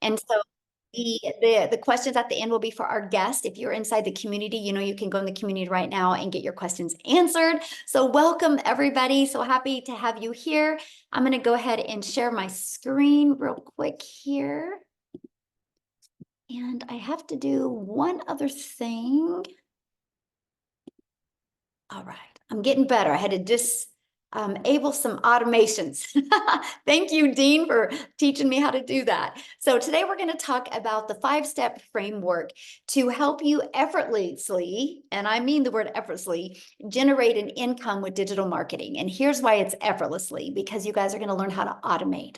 And so the questions at the end will be for our guest. If you're inside the community, you can go in the community right now and get your questions answered. So welcome everybody. So happy to have you here. I'm going to go ahead and share my screen real quick here. And I have to do one other thing. All right, I'm getting better. I had to disable some automations. Thank you, Dean, for teaching me how to do that. So today we're going to talk about the 5-step framework to help you effortlessly, and I mean the word effortlessly, generate an income with digital marketing. And here's why it's effortlessly, because you guys are going to learn how to automate.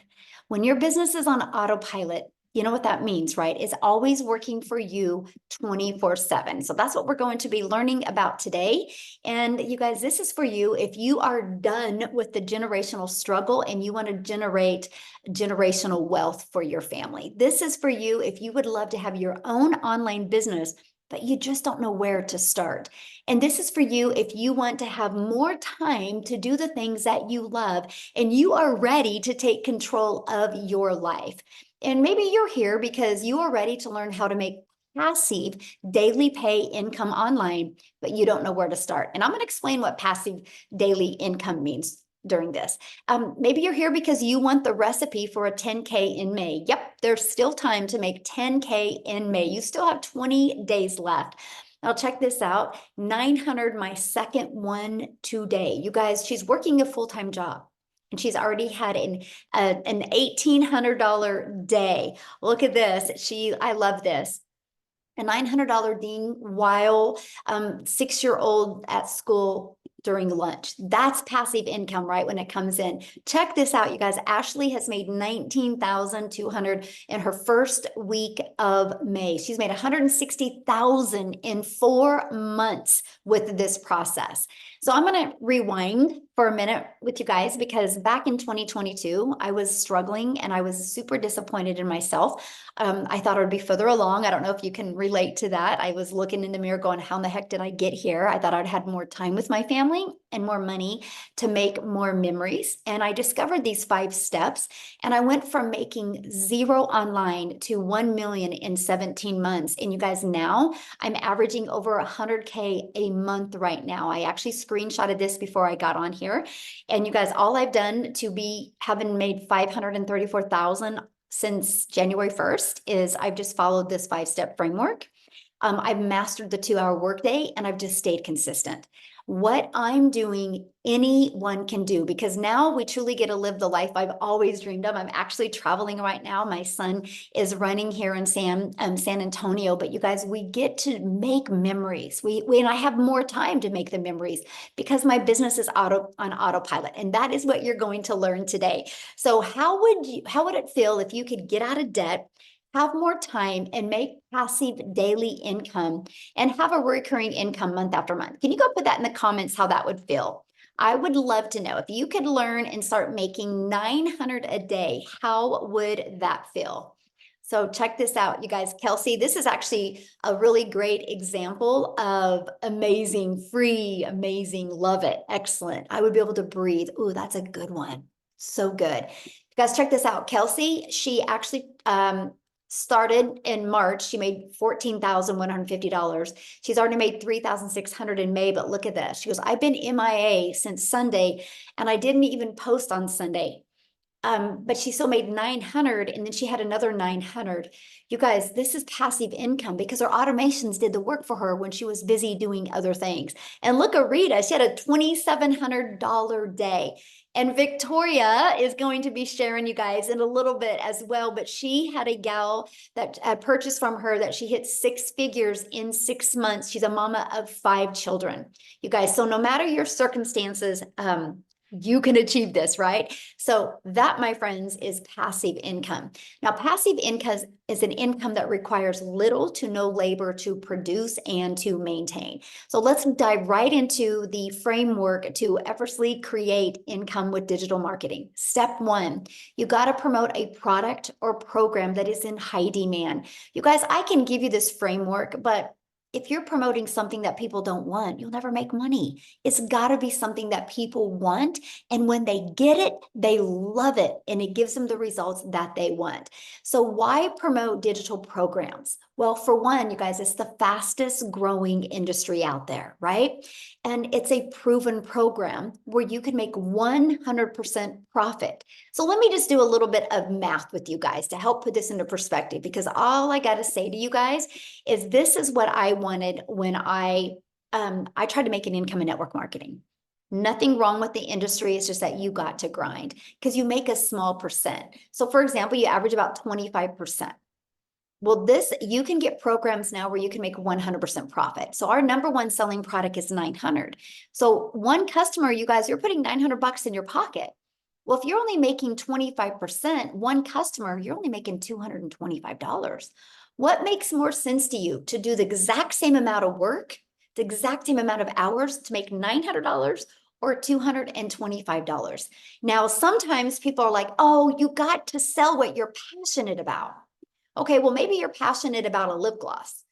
When your business is on autopilot, you know what that means, right? It's always working for you 24/7. So that's what we're going to be learning about today. And you guys, this is for you if you are done with the generational struggle and you want to generate generational wealth for your family. This is for you if you would love to have your own online business, but you just don't know where to start. And this is for you if you want to have more time to do the things that you love and you are ready to take control of your life. And maybe you're here because you are ready to learn how to make passive daily pay income online, but you don't know where to start. And I'm going to explain what passive daily income means during this. Maybe you're here because you want the recipe for a 10K in May. Yep, there's still time to make 10K in May. You still have 20 days left. Now check this out, 900, my second one today. You guys, she's working a full-time job. And she's already had an $1,800 day. Look at this. I love this. A $900 Dean while 6-year-old at school during lunch. That's passive income, right? When it comes in. Check this out, you guys. Ashley has made $19,200 in her first week of May. She's made $160,000 in 4 months with this process. So I'm going to rewind for a minute with you guys because back in 2022, I was struggling and I was super disappointed in myself. I thought I would be further along. I don't know if you can relate to that. I was looking in the mirror going, how in the heck did I get here? I thought I'd had more time with my family and more money to make more memories. And I discovered these 5 steps and I went from making 0 online to 1 million in 17 months. And you guys, now I'm averaging over 100K a month right now. I actually screenshotted this before I got on here. And you guys, all I've done to be having made 534,000 since January 1st is I've just followed this 5-step framework. I've mastered the 2-hour workday and I've just stayed consistent. What I'm doing, anyone can do, because now we truly get to live the life I've always dreamed of. I'm actually traveling right now. My son is running here in San Antonio, but you guys, we get to make memories. And I have more time to make the memories because my business is on autopilot. And that is what you're going to learn today. So how would it feel if you could get out of debt, have more time and make passive daily income and have a recurring income month after month? Can you go put that in the comments how that would feel? I would love to know if you could learn and start making 900 a day, how would that feel? So check this out, you guys. Kelsey, this is actually a really great example of amazing, free, amazing, love it, excellent. I would be able to breathe. Ooh, that's a good one. So good. You guys, check this out. Kelsey, she actually started in March. She made $14,150. She's already made $3,600 in May, but look at this. She goes, I've been MIA since Sunday and I didn't even post on Sunday. But she still made 900 and then she had another 900. You guys, this is passive income because her automations did the work for her when she was busy doing other things. And look at Rita, she had a $2,700 day. And Victoria is going to be sharing you guys in a little bit as well, but she had a gal that purchased from her that she hit 6 figures in 6 months. She's a mama of 5 children. You guys, so no matter your circumstances, you can achieve this, right? So that, my friends, is passive income. Now, passive income is an income that requires little to no labor to produce and to maintain. So let's dive right into the framework to effortlessly create income with digital marketing. Step 1, you got to promote a product or program that is in high demand. You guys, I can give you this framework, but if you're promoting something that people don't want, you'll never make money. It's got to be something that people want. And when they get it, they love it. And it gives them the results that they want. So why promote digital programs? Well, for one, you guys, it's the fastest growing industry out there, right? And it's a proven program where you can make 100% profit. So let me just do a little bit of math with you guys to help put this into perspective, because all I got to say to you guys is this is what I wanted when I tried to make an income in network marketing. Nothing wrong with the industry. It's just that you got to grind because you make a small percent. So for example, you average about 25%. Well, you can get programs now where you can make 100% profit. So our number one selling product is 900. So one customer, you guys, you're putting 900 bucks in your pocket. Well, if you're only making 25%, one customer, you're only making $225. What makes more sense to you, to do the exact same amount of work, the exact same amount of hours to make $900 or $225? Now, sometimes people are like, oh, you got to sell what you're passionate about. Okay, well, maybe you're passionate about a lip gloss,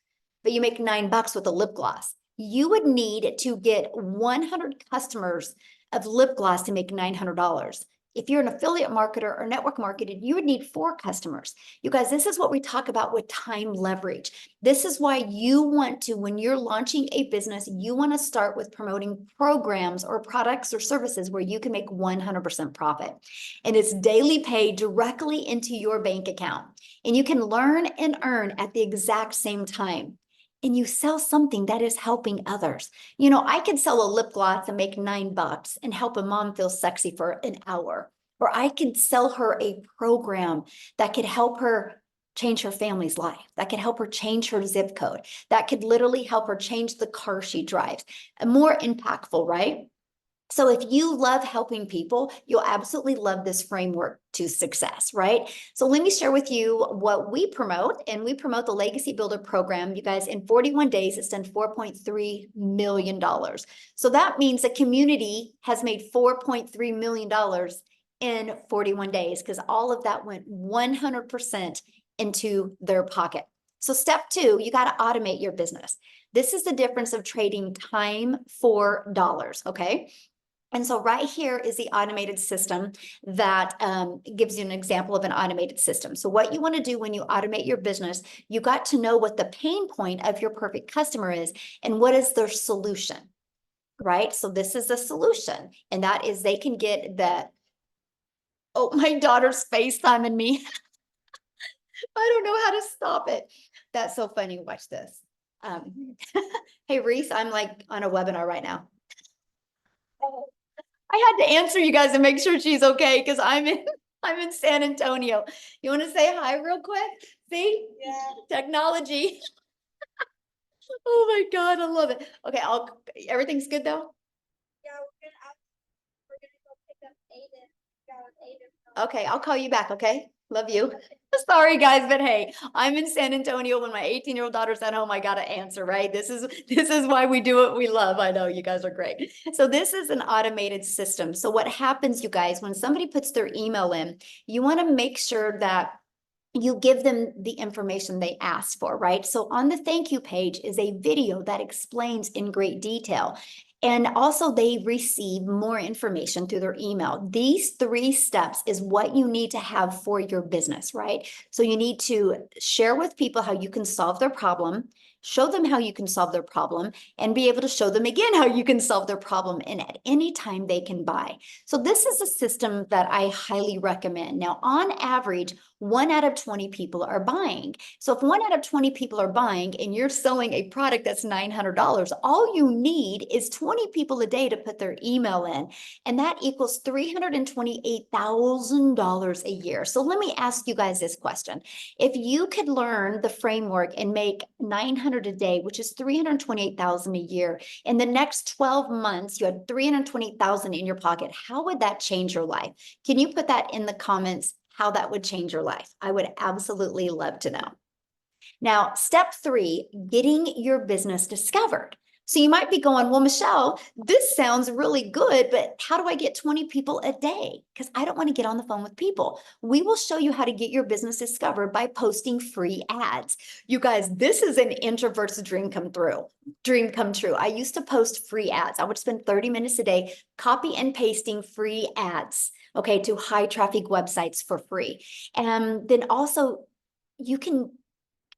but you make $9 with a lip gloss. You would need to get 100 customers of lip gloss to make $900. If you're an affiliate marketer or network marketed, you would need 4 customers. You guys, this is what we talk about with time leverage. This is why you want to, when you're launching a business, you want to start with promoting programs or products or services where you can make 100% profit. And it's daily pay directly into your bank account. And you can learn and earn at the exact same time. And you sell something that is helping others. You know, I could sell a lip gloss and make $9 and help a mom feel sexy for an hour. Or I could sell her a program that could help her change her family's life, that could help her change her zip code, that could literally help her change the car she drives. More impactful, right? So if you love helping people, you'll absolutely love this framework to success, right? So let me share with you what we promote, and we promote the Legacy Builder program. You guys, in 41 days, it's done $4.3 million. So that means the community has made $4.3 million in 41 days because all of that went 100% into their pocket. So step 2, you got to automate your business. This is the difference of trading time for dollars, okay? And so right here is the automated system that gives you an example of an automated system. So what you want to do when you automate your business, you got to know what the pain point of your perfect customer is and what is their solution, right? So this is the solution, and that is they can get the, oh, my daughter's FaceTiming me. I don't know how to stop it. That's so funny. Watch this. Hey, Reese, I'm like on a webinar right now. I had to answer you guys and make sure she's okay because I'm in San Antonio. You want to say hi real quick? See? Yeah. Technology. Oh my God, I love it. Okay, everything's good though? Yeah, we're gonna go pick up Aiden. Yeah, Aiden. Okay, I'll call you back, okay? Love you. Sorry guys, but hey, I'm in San Antonio when my 18-year-old daughter's at home. I gotta answer, right? This is why we do what we love. I know you guys are great. So this is an automated system. So what happens, you guys, when somebody puts their email in, you want to make sure that you give them the information they asked for, right? So on the thank you page is a video that explains in great detail. And also they receive more information through their email. These 3 steps is what you need to have for your business, right? So you need to share with people how you can solve their problem, show them how you can solve their problem, and be able to show them again how you can solve their problem, and at any time they can buy. So this is a system that I highly recommend. Now, on average, 1 out of 20 people are buying. So if 1 out of 20 people are buying and you're selling a product that's $900, all you need is 20 people a day to put their email in, and that equals $328,000 a year. So let me ask you guys this question. If you could learn the framework and make 900 a day, which is 328,000 a year, in the next 12 months, you had 320,000 in your pocket, how would that change your life? Can you put that in the comments? How that would change your life? I would absolutely love to know. Now, step 3, getting your business discovered. So you might be going, well, Michelle, this sounds really good, but how do I get 20 people a day? Because I don't want to get on the phone with people. We will show you how to get your business discovered by posting free ads. You guys, this is an introvert's dream come true. I used to post free ads. I would spend 30 minutes a day copy and pasting free ads, okay, to high traffic websites for free. And then also you can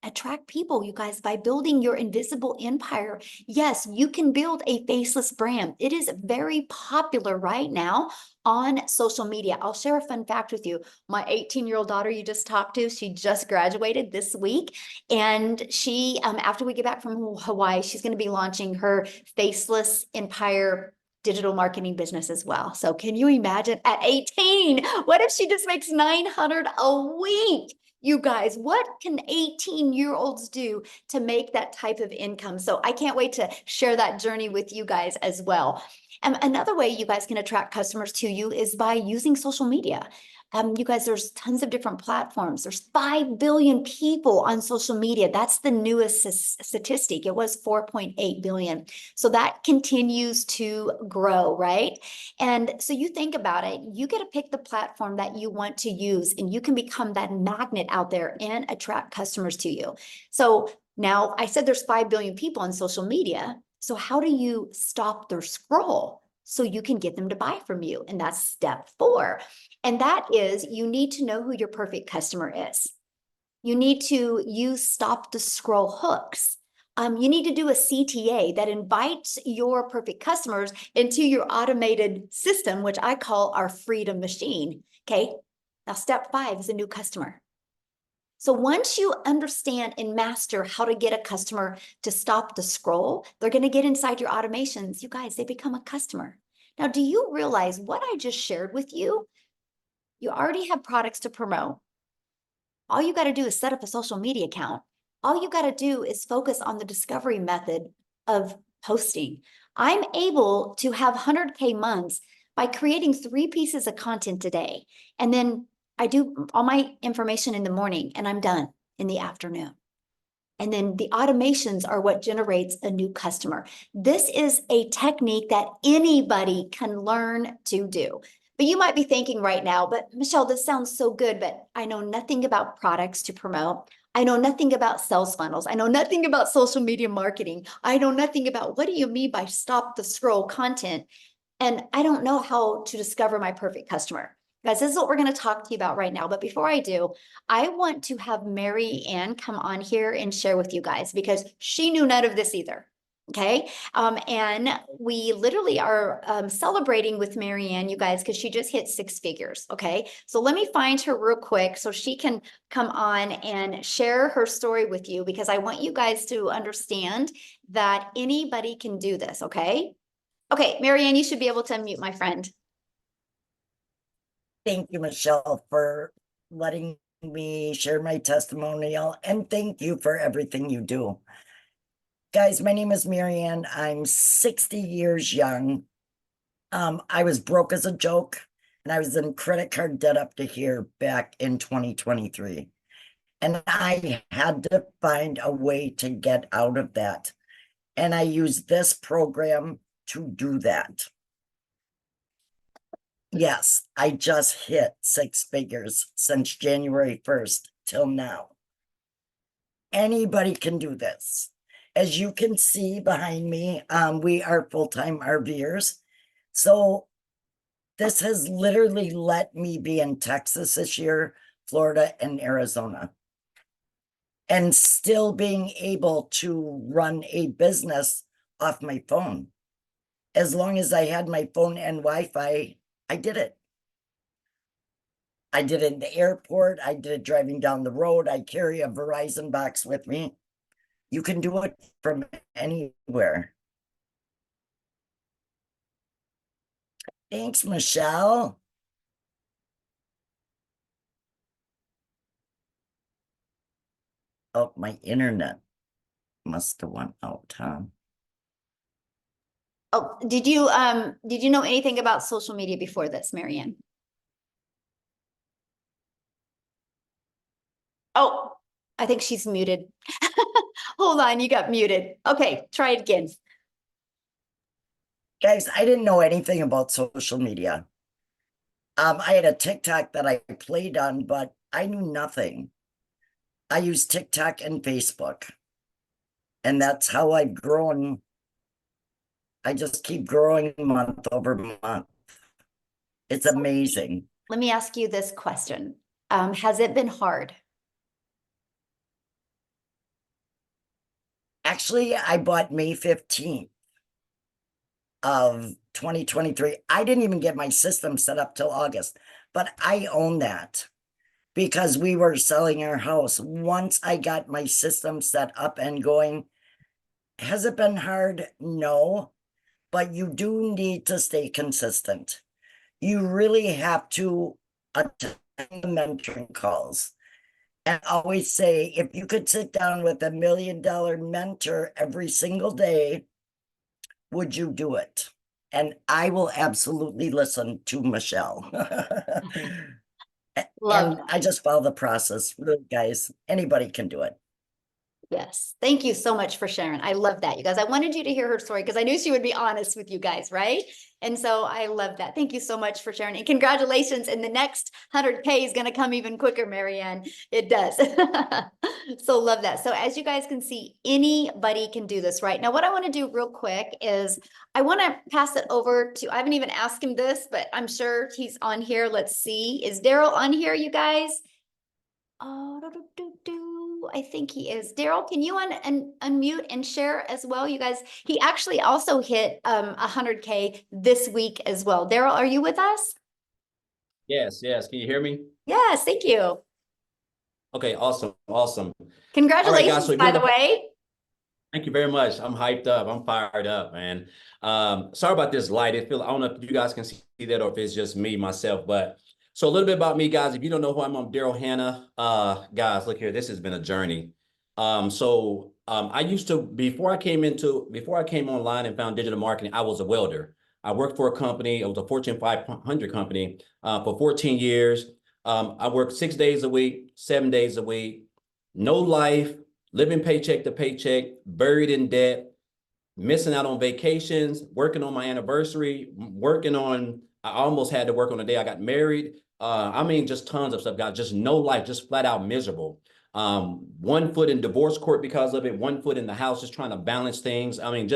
attract people, you guys, by building your invisible empire. Yes, you can build a faceless brand. It is very popular right now on social media. I'll share a fun fact with you. My 18-year-old daughter you just talked to, she just graduated this week. And she, after we get back from Hawaii, she's going to be launching her faceless empire digital marketing business as well. So can you imagine at 18, what if she just makes 900 a week? You guys, what can 18-year-olds do to make that type of income? So I can't wait to share that journey with you guys as well. And another way you guys can attract customers to you is by using social media. You guys, there's tons of different platforms. There's 5 billion people on social media. That's the newest statistic. It was 4.8 billion. So that continues to grow, right? And so you think about it, you get to pick the platform that you want to use, and you can become that magnet out there and attract customers to you. So now I said there's 5 billion people on social media. So how do you stop their scroll so you can get them to buy from you? And that's step 4. And that is, you need to know who your perfect customer is. You need to use stop the scroll hooks. You need to do a CTA that invites your perfect customers into your automated system, which I call our freedom machine. Okay. Now, step 5 is a new customer. So once you understand and master how to get a customer to stop the scroll, they're going to get inside your automations. You guys, they become a customer. Now, do you realize what I just shared with you? You already have products to promote. All you got to do is set up a social media account. All you got to do is focus on the discovery method of posting. I'm able to have 100K months by creating 3 pieces of content a day. And then I do all my information in the morning and I'm done in the afternoon. And then the automations are what generates a new customer. This is a technique that anybody can learn to do. But you might be thinking right now, but Michelle, this sounds so good, but I know nothing about products to promote. I know nothing about sales funnels. I know nothing about social media marketing. I know nothing about what do you mean by stop the scroll content? And I don't know how to discover my perfect customer. Guys, this is what we're going to talk to you about right now. But before I do, I want to have Mary Ann come on here and share with you guys because she knew none of this either. Okay. And we literally are celebrating with Mary Ann, you guys, because she just hit 6 figures. Okay. So let me find her real quick so she can come on and share her story with you because I want you guys to understand that anybody can do this. Okay. Okay, Mary Ann, you should be able to unmute, my friend. Thank you, Michelle, for letting me share my testimonial, and thank you for everything you do. Guys, my name is Mary Ann. I'm 60 years young. I was broke as a joke, and I was in credit card debt up to here back in 2023. And I had to find a way to get out of that. And I used this program to do that. Yes, I just hit 6 figures since January 1st till now. Anybody can do this. As you can see behind me, we are full-time RVers. So this has literally let me be in Texas this year, Florida, and Arizona. And still being able to run a business off my phone. As long as I had my phone and Wi-Fi, I did it. I did it in the airport. I did it driving down the road. I carry a Verizon box with me. You can do it from anywhere. Thanks, Michelle. Oh, my internet must have went out, huh? Oh, did you know anything about social media before this, Mary Ann? Oh, I think she's muted. Hold on, you got muted. Okay, try it again. Guys, I didn't know anything about social media. I had a TikTok that I played on, but I knew nothing. I use TikTok and Facebook, and that's how I've grown. I just keep growing month over month. It's amazing. Let me ask you this question. Has it been hard? Actually, I bought May 15th of 2023. I didn't even get my system set up till August, but I own that because we were selling our house. Once I got my system set up and going, has it been hard? No, but you do need to stay consistent. You really have to attend the mentoring calls. And always say, if you could sit down with $1 million mentor every single day, would you do it? And I will absolutely listen to Michelle. Love And that. I just follow the process. Really, guys, anybody can do it. Yes. Thank you so much for sharing. I love that, you guys. I wanted you to hear her story because I knew she would be honest with you guys, right? And so I love that. Thank you so much for sharing. And congratulations. And the next 100K is going to come even quicker, Marianne. It does. So love that. So as you guys can see, anybody can do this, right? Now, what I want to do real quick is I want to pass it over to, I haven't even asked him this, but I'm sure he's on here. Let's see. Is Daryl on here, you guys? Oh, I think he is. Daryl, can you unmute and share as well, you guys? He actually also hit 100K this week as well. Daryl, are you with us? Yes, yes. Can you hear me? Yes, thank you. Okay, awesome, awesome. Congratulations, so by the way. Thank you very much. I'm hyped up. I'm fired up, man. Sorry about this light. I don't know if you guys can see that or if it's just me, myself, but so a little bit about me, guys. If you don't know who I'm Daryl Hannah. Guys, look here. This has been a journey. I used to, before I came online and found digital marketing, I was a welder. I worked for a company. It was a Fortune 500 company for 14 years. I worked 6 days a week, 7 days a week, no life, living paycheck to paycheck, buried in debt, missing out on vacations, working on my anniversary, I almost had to work on the day I got married. I mean, just tons of stuff, guys, just no life, just flat out miserable. 1 foot in divorce court because of it, 1 foot in the house, just trying to balance things. I mean,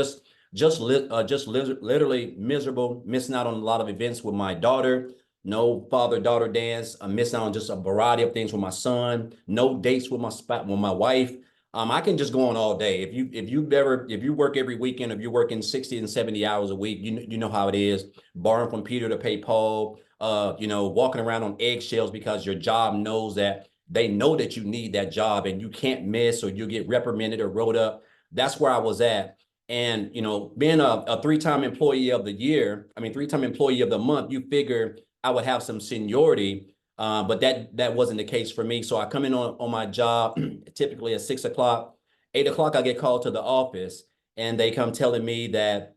literally miserable, missing out on a lot of events with my daughter. No father-daughter dance. I'm missing out on just a variety of things with my son. No dates with my wife. I can just go on all day. If you work every weekend, if you're working 60 and 70 hours a week, you know how it is. Borrowing from Peter to pay Paul. Walking around on eggshells because your job knows that they know that you need that job and you can't miss or you get reprimanded or wrote up. That's where I was at. And being a 3-time employee of the year, 3-time employee of the month, you figure I would have some seniority, but that wasn't the case for me. So I come in on my job typically at 6 o'clock, 8 o'clock, I get called to the office and they come telling me that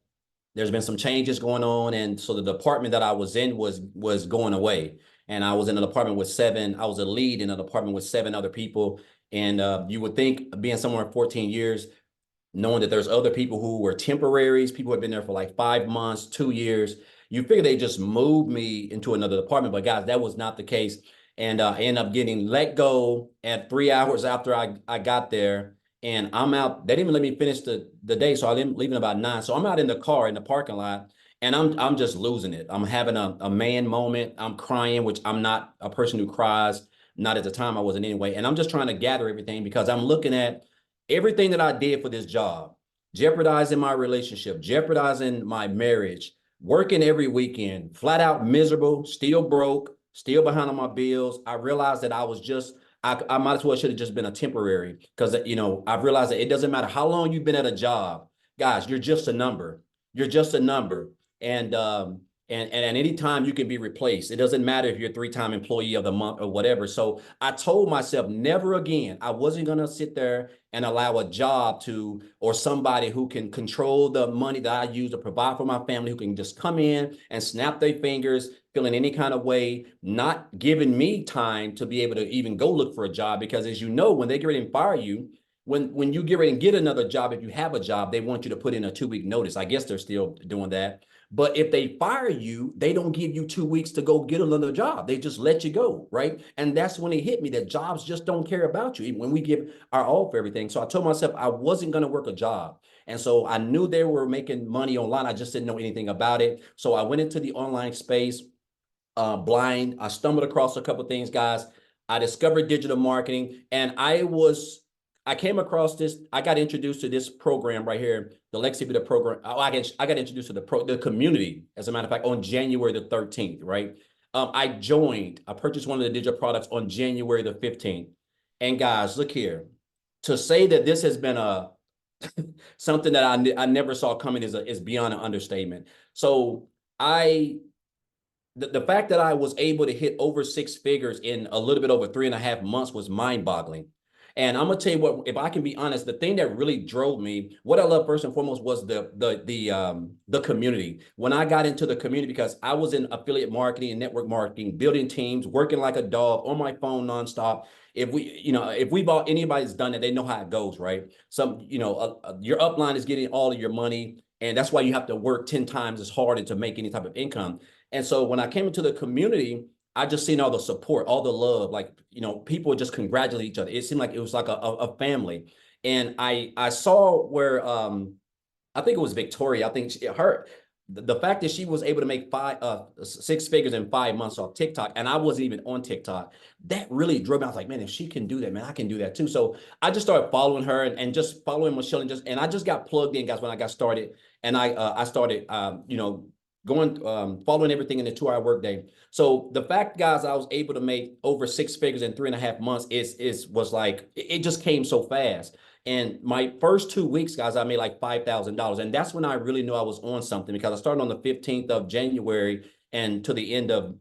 there's been some changes going on. And so the department that I was in was going away. And I was in an apartment with I was a lead in an apartment with 7 other people. And you would think, being somewhere 14 years, knowing that there's other people who were temporaries, people who had been there for like 5 months, 2 years, you figure they just moved me into another department. But guys, that was not the case. And I ended up getting let go at 3 hours after I got there. And I'm out. They didn't even let me finish the day. So I didn't leave at about 9. So I'm out in the car in the parking lot and I'm just losing it. I'm having a man moment. I'm crying, which I'm not a person who cries. Not at the time I wasn't anyway. And I'm just trying to gather everything because I'm looking at everything that I did for this job, jeopardizing my relationship, jeopardizing my marriage, working every weekend, flat out miserable, still broke, still behind on my bills. I realized that I might as well should have just been a temporary because, I've realized that it doesn't matter how long you've been at a job, guys, you're just a number. You're just a number. And at any time you can be replaced. It doesn't matter if you're a 3-time employee of the month or whatever. So I told myself never again, I wasn't going to sit there and allow a job or somebody who can control the money that I use to provide for my family, who can just come in and snap their fingers, feeling any kind of way, not giving me time to be able to even go look for a job. Because as you know, when they get ready and fire you, when you get ready and get another job, if you have a job, they want you to put in a 2-week notice. I guess they're still doing that. But if they fire you, they don't give you 2 weeks to go get another job. They just let you go, right? And that's when it hit me that jobs just don't care about you, even when we give our all for everything. So I told myself I wasn't going to work a job. And so I knew they were making money online. I just didn't know anything about it. So I went into the online space blind. I stumbled across a couple of things, guys. I discovered digital marketing, and I came across this. I got introduced to this program right here, the Lexi Beta program. I got introduced to the community, as a matter of fact, on January the 13th, right? I purchased one of the digital products on January the 15th. And guys, look here. To say that this has been something that I never saw coming is beyond an understatement. So the fact that I was able to hit over 6 figures in a little bit over 3.5 months was mind-boggling. And I'm gonna tell you what, if I can be honest, the thing that really drove me, what I love first and foremost was the community. When I got into the community, because I was in affiliate marketing and network marketing, building teams, working like a dog on my phone nonstop. If anybody's done it, they know how it goes, right? Your upline is getting all of your money, and that's why you have to work 10 times as hard to make any type of income. And so when I came into the community, I just seen all the support, all the love, people would just congratulate each other. It seemed like it was like a family. And I saw where, I think it was Victoria. I think the fact that she was able to make 6 figures in 5 months off TikTok, and I wasn't even on TikTok, that really drove me. I was like, man, if she can do that, man, I can do that too. So I just started following her and just following Michelle, and I just got plugged in, guys, when I got started. And I started, following everything in the 2-hour workday. So the fact, guys, I was able to make over 6 figures in 3.5 months was like, it just came so fast. And my first 2 weeks, guys, I made like $5,000. And that's when I really knew I was on something, because I started on the 15th of January, and to the end of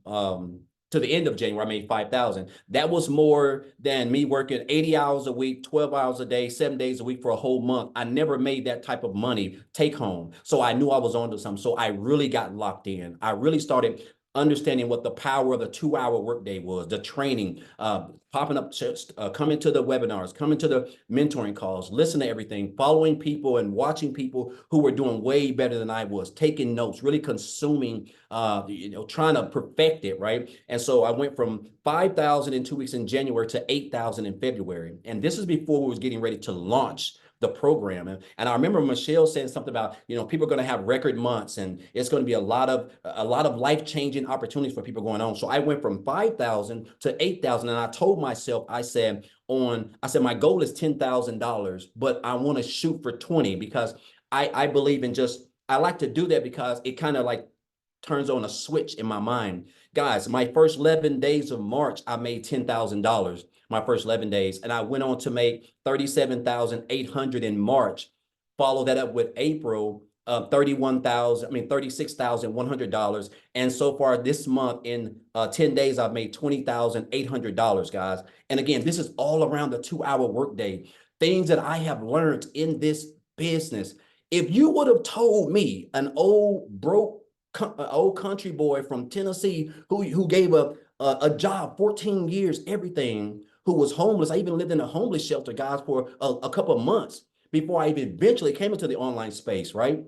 January, I made 5,000. That was more than me working 80 hours a week, 12 hours a day, 7 days a week for a whole month. I never made that type of money take home. So I knew I was onto something. So I really got locked in. I really started understanding what the power of the 2-hour workday was, the training, popping up, coming to the webinars, coming to the mentoring calls, listen to everything, following people and watching people who were doing way better than I was, taking notes, really consuming, trying to perfect it, right? And so I went from 5,000 in 2 weeks in January to 8,000 in February. And this is before we was getting ready to launch the program. And I remember Michelle saying something about, people are going to have record months, and it's going to be a lot of life-changing opportunities for people going on. So I went from 5,000 to 8,000. And I told myself, I said, my goal is $10,000, but I want to shoot for 20, because I believe in I like to do that because it kind of like turns on a switch in my mind. Guys, my first 11 days of March, I made $10,000. My first 11 days. And I went on to make $37,800 in March. Follow that up with April, $36,100. And so far this month, in 10 days, I've made $20,800, guys. And again, this is all around the 2-hour workday. Things that I have learned in this business. If you would have told me, an old country boy from Tennessee who gave a job, 14 years, everything, who was homeless. I even lived in a homeless shelter, guys, for a couple of months before I even eventually came into the online space, right?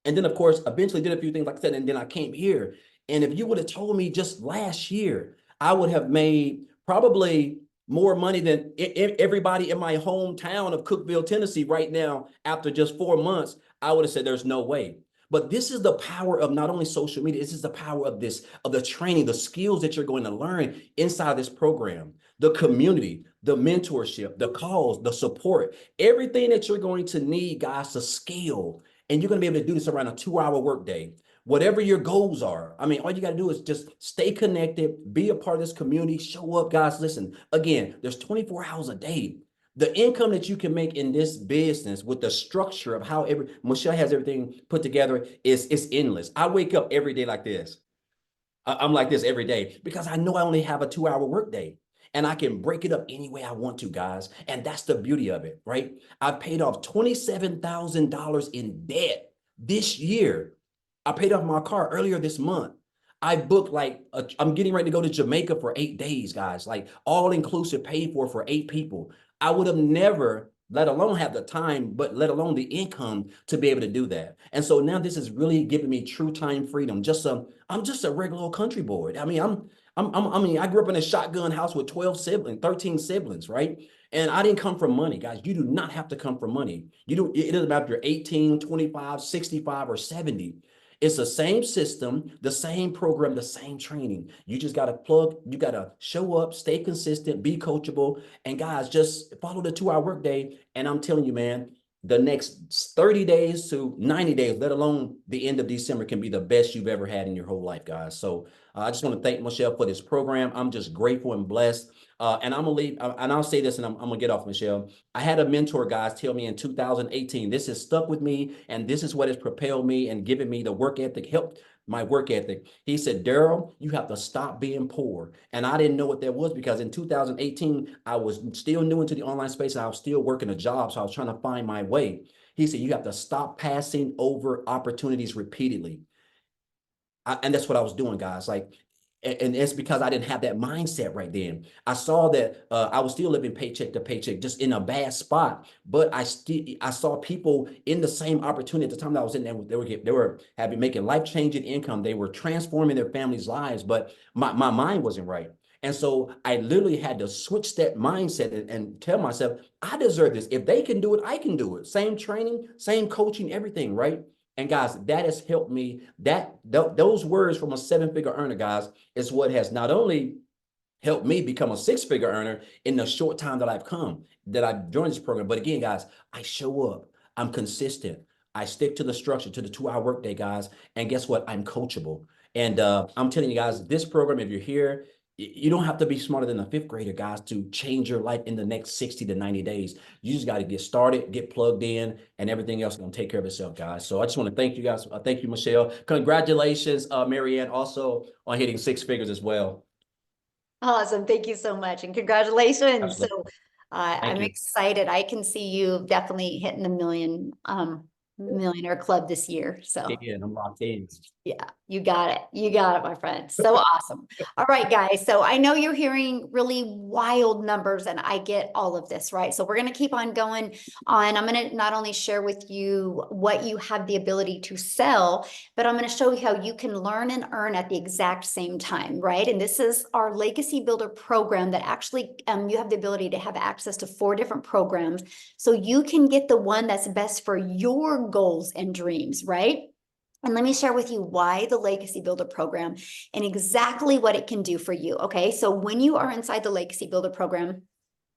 And then, of course, eventually did a few things, like I said, and then I came here. And if you would have told me just last year, I would have made probably more money than everybody in my hometown of Cookeville, Tennessee right now. After just 4 months, I would have said there's no way. But this is the power of not only social media, this is the power of the training, the skills that you're going to learn inside this program, the community, the mentorship, the calls, the support, everything that you're going to need, guys, to scale. And you're going to be able to do this around a 2-hour workday. Whatever your goals are. I mean, all you got to do is just stay connected, be a part of this community, show up, guys. Listen, again, there's 24 hours a day. The income that you can make in this business with the structure of how Michelle has everything put together is endless. I wake up every day like this. I'm like this every day because I know I only have a 2-hour workday, and I can break it up any way I want to, guys. And that's the beauty of it, right? I paid off $27,000 in debt this year. I paid off my car earlier this month. I booked I'm getting ready to go to Jamaica for 8 days, guys, like all inclusive, paid for 8 people. I would have never let alone have the time, but let alone the income to be able to do that. And so now this is really giving me true time freedom. I'm just a regular old country boy. I mean, I mean, I grew up in a shotgun house with 12 siblings, 13 siblings, right? And I didn't come from money, guys. You do not have to come from money. It doesn't matter if you're 18, 25, 65, or 70. It's the same system, the same program, the same training. You just got to you got to show up, stay consistent, be coachable. And guys, just follow the 2-hour workday. And I'm telling you, man, the next 30 days to 90 days, let alone the end of December, can be the best you've ever had in your whole life, guys. So I just want to thank Michelle for this program. I'm just grateful and blessed. And I'm gonna leave, and I'll say this, and I'm gonna get off, Michelle. I had a mentor, guys, tell me in 2018, this has stuck with me, and this is what has propelled me and given me the work ethic, helped my work ethic. He said, Daryl, you have to stop being poor. And I didn't know what that was, because in 2018, I was still new into the online space, and I was still working a job, so I was trying to find my way. He said, you have to stop passing over opportunities repeatedly. And that's what I was doing, guys. Like, and it's because I didn't have that mindset right then. I saw that I was still living paycheck to paycheck, just in a bad spot. But I saw people in the same opportunity at the time that I was in there. They were making life-changing income. They were transforming their families' lives, but my mind wasn't right. And so I literally had to switch that mindset and tell myself, I deserve this. If they can do it, I can do it. Same training, same coaching, everything, right? And guys, that has helped me. Those words from a 7-figure earner, guys, is what has not only helped me become a 6-figure earner in the short time that I've joined this program. But again, guys, I show up. I'm consistent. I stick to the structure, to the 2-hour workday, guys. And guess what? I'm coachable. And I'm telling you guys, this program, if you're here, you don't have to be smarter than a 5th grader, guys, to change your life in the next 60 to 90 days. You just got to get started, get plugged in, and everything else is going to take care of itself, guys. So I just want to thank you guys. Thank you, Michelle. Congratulations, Marianne, also on hitting 6 figures as well. Awesome. Thank you so much. And congratulations. Absolutely. So Thank I'm you. excited. I can see you definitely hitting the millionaire club this year. So Yeah, I'm locked in. yeah, you got it. You got it, my friend. So awesome. All right, guys. So I know you're hearing really wild numbers, and I get all of this, right? So we're going to keep on going on. I'm going to not only share with you what you have the ability to sell, but I'm going to show you how you can learn and earn at the exact same time, right? And this is our Legacy Builder program that actually you have the ability to have access to 4 different programs, so you can get the one that's best for your goals and dreams, right? And let me share with you why the Legacy Builder program and exactly what it can do for you. Okay, so when you are inside the Legacy Builder program,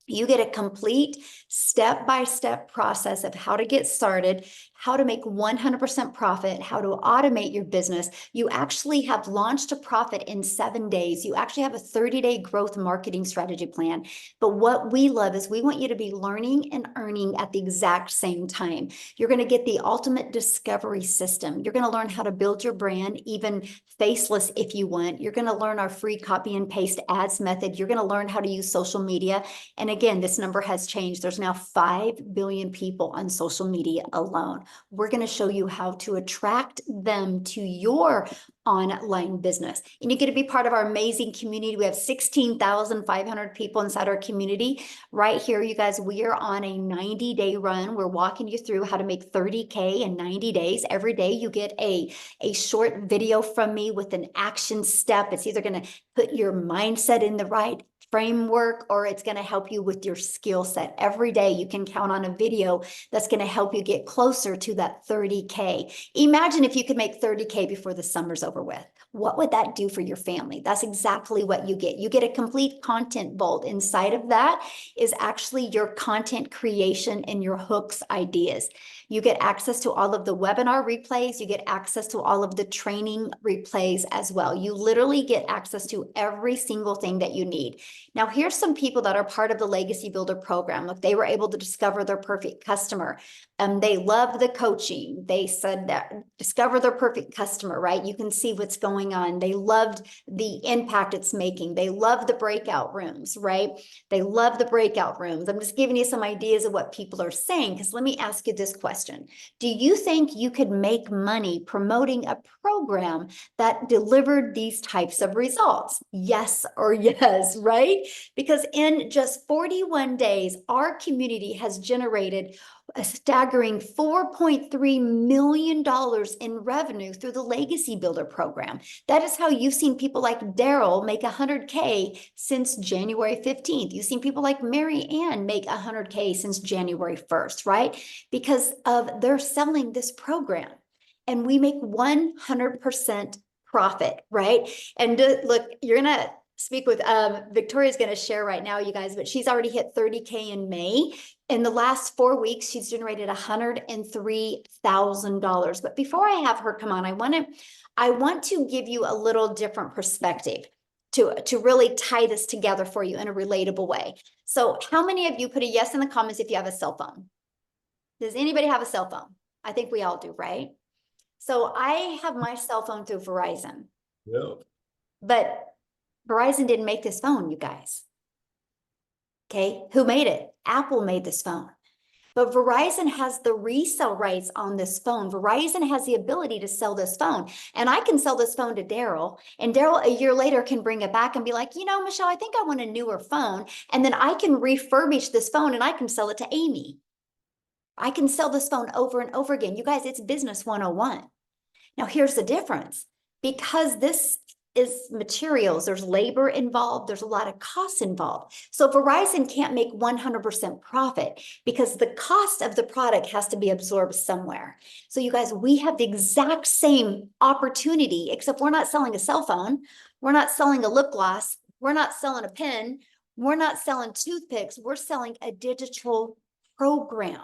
you get a complete step-by-step process of how to get started, how to make 100% profit, how to automate your business. You actually have launched a profit in 7 days. You actually have a 30-day growth marketing strategy plan. But what we love is we want you to be learning and earning at the exact same time. You're going to get the ultimate discovery system. You're going to learn how to build your brand, even faceless if you want. You're going to learn our free copy and paste ads method. You're going to learn how to use social media. And again, this number has changed. There's now 5 billion people on social media alone. We're going to show you how to attract them to your online business. And you get to be part of our amazing community. We have 16,500 people inside our community. Right here, you guys, we are on a 90-day run. We're walking you through how to make 30K in 90 days. Every day you get a short video from me with an action step. It's either going to put your mindset in the right framework, or it's going to help you with your skill set. Every day you can count on a video that's going to help you get closer to that 30K. Imagine if you could make 30K before the summer's over with. What would that do for your family? That's exactly what you get. You get a complete content vault. Inside of that is actually your content creation and your hooks ideas. You get access to all of the webinar replays. You get access to all of the training replays as well. You literally get access to every single thing that you need. Now, here's some people that are part of the Legacy Builder program. Look, they were able to discover their perfect customer. They loved the coaching. They said that discover their perfect customer, right? You can see what's going on. They loved the impact it's making. They love the breakout rooms, right? They love the breakout rooms. I'm just giving you some ideas of what people are saying, because let me ask you this question. Do you think you could make money promoting a program that delivered these types of results? Yes or yes, right? right? Because in just 41 days, our community has generated a staggering $4.3 million in revenue through the Legacy Builder program. That is how you've seen people like Daryl make 100K since January 15th. You've seen people like Mary Ann make 100K since January 1st, right? Because of they're selling this program. And we make 100% profit, right? And look, you're gonna speak with Victoria's gonna share right now, you guys, but she's already hit 30K in May. In the last 4 weeks, she's generated $103,000. But before I have her come on, I want to give you a little different perspective to really tie this together for you in a relatable way. So how many of you put a yes in the comments if you have a cell phone? Does anybody have a cell phone? I think we all do, right? So I have my cell phone through Verizon. Yeah. But Verizon didn't make this phone, you guys. Okay, who made it? Apple made this phone. But Verizon has the resale rights on this phone. Verizon has the ability to sell this phone. And I can sell this phone to Daryl. And Daryl a year later can bring it back and be like, you know, Michelle, I think I want a newer phone. And then I can refurbish this phone and I can sell it to Amy. I can sell this phone over and over again. You guys, it's business 101. Now, here's the difference. Because this is materials, there's labor involved, there's a lot of costs involved. So Verizon can't make 100% profit because the cost of the product has to be absorbed somewhere. So you guys, we have the exact same opportunity, except we're not selling a cell phone. We're not selling a lip gloss. We're not selling a pen. We're not selling toothpicks. We're selling a digital program.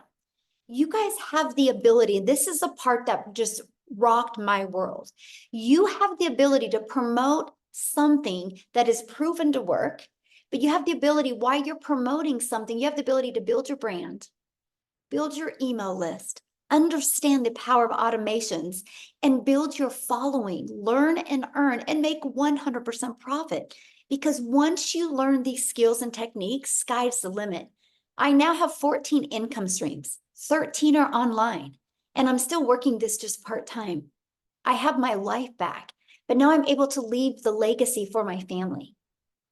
You guys have the ability, and this is the part that just rocked my world. You have the ability to promote something that is proven to work, but you have the ability, while you're promoting something, you have the ability to build your brand, build your email list, understand the power of automations, and build your following, learn and earn, and make 100% profit. Because once you learn these skills and techniques, sky's the limit. I now have 14 income streams. 13 are online, and I'm still working this just part-time. I have my life back, but now I'm able to leave the legacy for my family.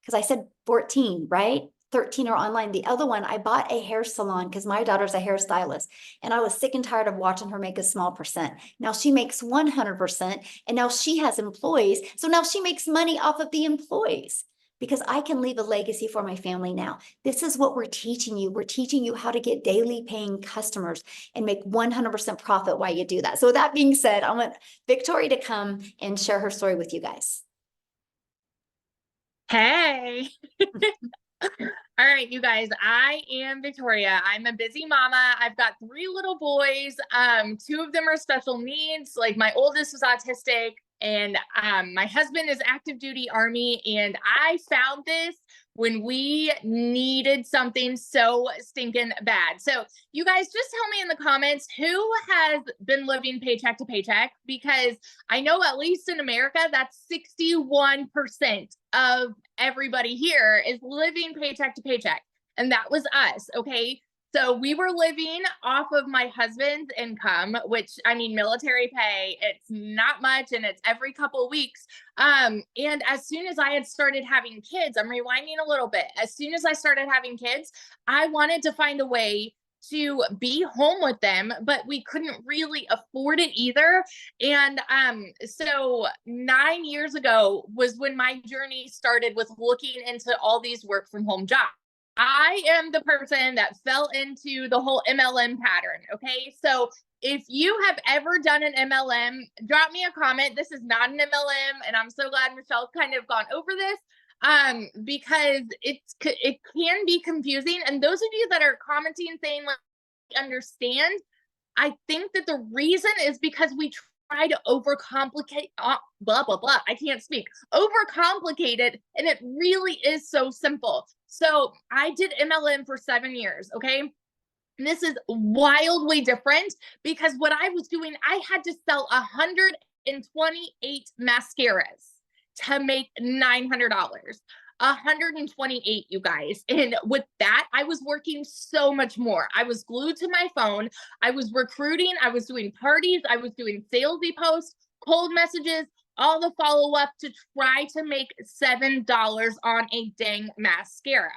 Because I said 14, right? 13 are online. The other one, I bought a hair salon because my daughter's a hairstylist, and I was sick and tired of watching her make a small percent. Now she makes 100%, and now she has employees. So now she makes money off of the employees. Because I can leave a legacy for my family now. This is what we're teaching you. We're teaching you how to get daily paying customers and make 100% profit while you do that. So with that being said, I want Victoria to come and share her story with you guys. Hey. All right, you guys, I am Victoria. I'm a busy mama. I've got 3 little boys. 2 of them are special needs. Like my oldest is autistic, and my husband is active duty Army. And I found this when we needed something so stinking bad. So you guys just tell me in the comments who has been living paycheck to paycheck, because I know at least in America, that's 61% of everybody here is living paycheck to paycheck. And that was us. Okay. So we were living off of my husband's income, which, I mean, military pay, it's not much, and it's every couple of weeks. And as soon as I had started having kids, I'm rewinding a little bit. As soon as I started having kids, I wanted to find a way to be home with them, but we couldn't really afford it either. And so 9 years ago was when my journey started with looking into all these work from home jobs. I am the person that fell into the whole MLM pattern. Okay. So if you have ever done an MLM, drop me a comment. This is not an MLM. And I'm so glad Michelle's kind of gone over this because it can be confusing. And those of you that are commenting saying like, understand, I think that the reason is because we try to overcomplicate, blah, blah, blah. I can't speak. Overcomplicate it. And it really is so simple. So I did MLM for 7 years. Okay. And this is wildly different because what I was doing, I had to sell 128 mascaras to make $900. 128, you guys. And with that, I was working so much more. I was glued to my phone. I was recruiting. I was doing parties. I was doing salesy posts, cold messages, all the follow-up to try to make $7 on a dang mascara.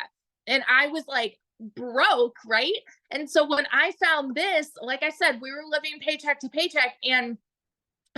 And I was like broke, right? And so when I found this, like I said, we were living paycheck to paycheck, and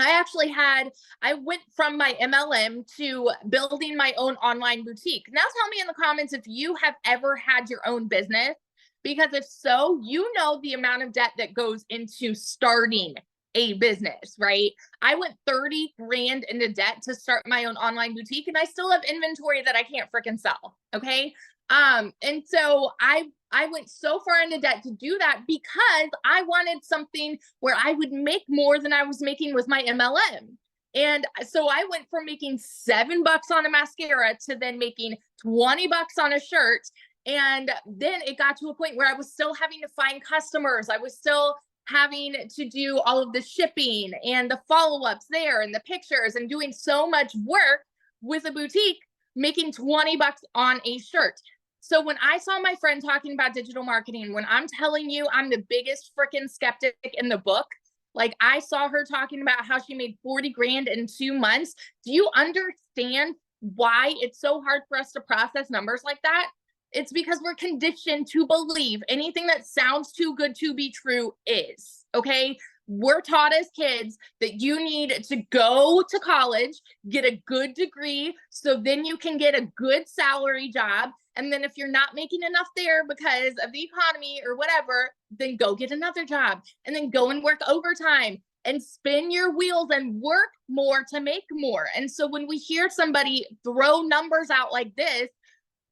I went from my MLM to building my own online boutique. Now tell me in the comments if you have ever had your own business, because if so, you know the amount of debt that goes into starting a business, right? I went 30 grand into debt to start my own online boutique, and I still have inventory that I can't freaking sell. Okay. And so I went so far into debt to do that because I wanted something where I would make more than I was making with my MLM. And so I went from making $7 on a mascara to then making $20 on a shirt. And then it got to a point where I was still having to find customers. I was still having to do all of the shipping and the follow-ups there and the pictures and doing so much work with a boutique, making $20 on a shirt. So when I saw my friend talking about digital marketing, when I'm telling you I'm the biggest freaking skeptic in the book, like I saw her talking about how she made 40 grand in 2 months. Do you understand why it's so hard for us to process numbers like that? It's because we're conditioned to believe anything that sounds too good to be true is, okay? We're taught as kids that you need to go to college, get a good degree, so then you can get a good salary job. And then if you're not making enough there because of the economy or whatever, then go get another job and then go and work overtime and spin your wheels and work more to make more. And so when we hear somebody throw numbers out like this,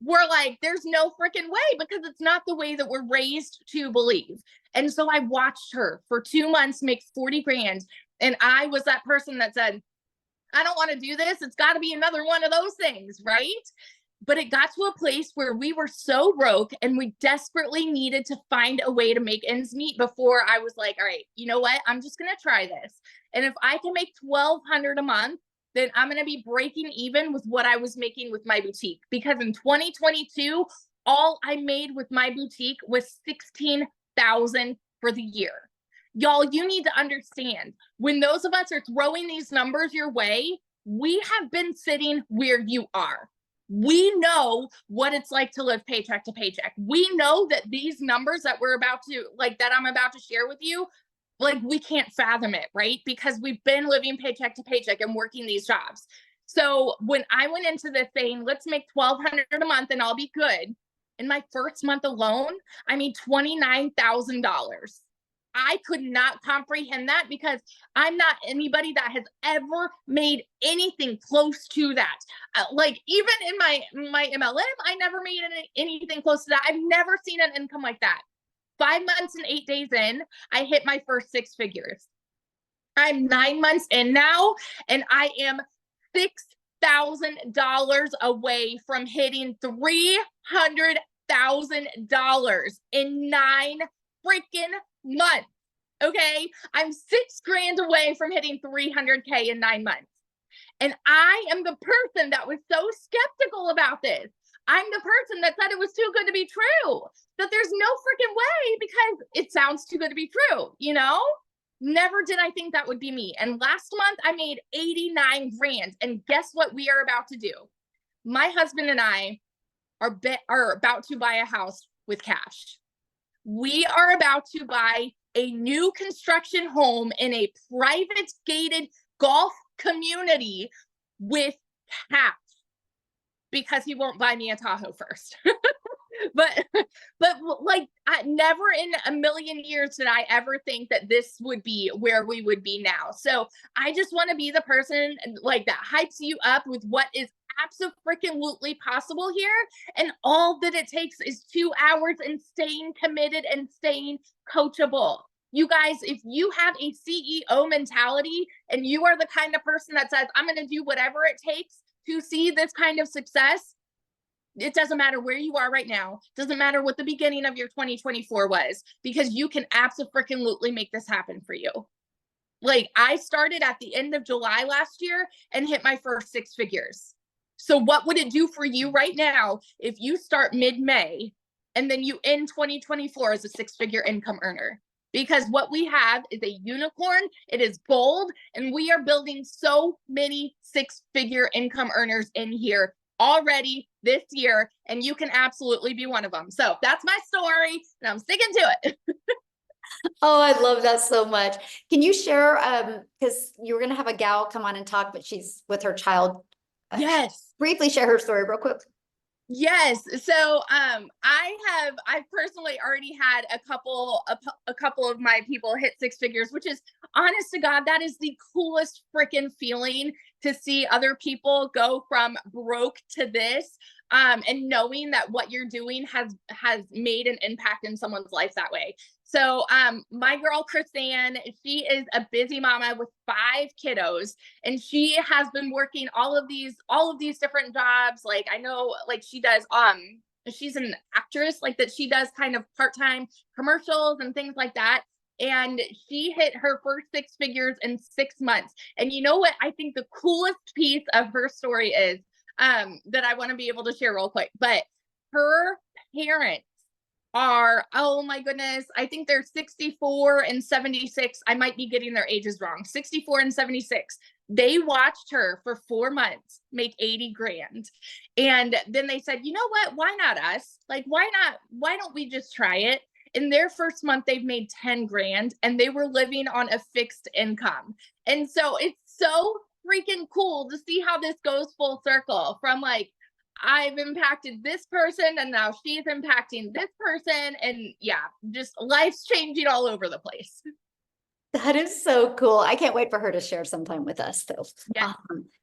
we're like, there's no freaking way, because it's not the way that we're raised to believe. And so I watched her for 2 months make 40 grand. And I was that person that said, I don't want to do this. It's got to be another one of those things, right? But it got to a place where we were so broke and we desperately needed to find a way to make ends meet before I was like, all right, you know what? I'm just going to try this. And if I can make $1,200 a month, then I'm going to be breaking even with what I was making with my boutique. Because in 2022, all I made with my boutique was $16,000 for the year. Y'all, you need to understand, when those of us are throwing these numbers your way, we have been sitting where you are. We know what it's like to live paycheck to paycheck. We know that these numbers that I'm about to share with you, like, we can't fathom it, right? Because we've been living paycheck to paycheck and working these jobs. So when I went into this saying, let's make $1,200 a month and I'll be good, in my first month alone, I made $29,000. I could not comprehend that because I'm not anybody that has ever made anything close to that. Like, even in my MLM, I never made anything close to that. I've never seen an income like that. 5 months and 8 days in, I hit my first 6 figures. I'm 9 months in now, and I am $6,000 away from hitting $300,000 in 9 freaking months. Okay, I'm 6 grand away from hitting 300K in 9 months. And I am the person that was so skeptical about this. I'm the person that said it was too good to be true, that there's no freaking way because it sounds too good to be true, you know? Never did I think that would be me. And last month I made 89 grand. And guess what we are about to do? My husband and I are about to buy a house with cash. We are about to buy a new construction home in a private gated golf community with cash, because he won't buy me a Tahoe first. but like, never in a million years did I ever think that this would be where we would be now. So I just want to be the person like that hypes you up with what is absolutely possible here. And all that it takes is 2 hours and staying committed and staying coachable. You guys, if you have a CEO mentality and you are the kind of person that says, I'm going to do whatever it takes to see this kind of success, it doesn't matter where you are right now. Doesn't matter what the beginning of your 2024 was, because you can absolutely make this happen for you. Like, I started at the end of July last year and hit my first 6 figures. So what would it do for you right now if you start mid-May and then you end 2024 as a 6-figure income earner? because what we have is a unicorn. It is gold, and we are building so many six-figure income earners in here already this year, and you can absolutely be one of them. So that's my story, and I'm sticking to it. Oh, I love that so much. Can you share, because you were gonna have a gal come on and talk, but she's with her child. Yes. Briefly share her story real quick. Yes. So I've personally already had a couple of my people hit six figures, which is, honest to God, that is the coolest freaking feeling, to see other people go from broke to this. And knowing that what you're doing has made an impact in someone's life that way. So my girl Chrisanne, she is a busy mama with 5 kiddos, and she has been working all of these different jobs. Like, I know, like, she does she's an actress, like, that she does kind of part-time commercials and things like that. And she hit her first 6 figures in 6 months. And you know what I think the coolest piece of her story is, that I want to be able to share real quick, but her parents are, oh my goodness, I think they're 64 and 76. I might be getting their ages wrong. 64 and 76. They watched her for 4 months make 80 grand. And then they said, you know what? Why not us? Like, why don't we just try it? In their first month, they've made 10 grand, and they were living on a fixed income. And so it's so freaking cool to see how this goes full circle from, like, I've impacted this person, and now she's impacting this person. And yeah, just life's changing all over the place. That is so cool. I can't wait for her to share sometime with us, though. Yeah.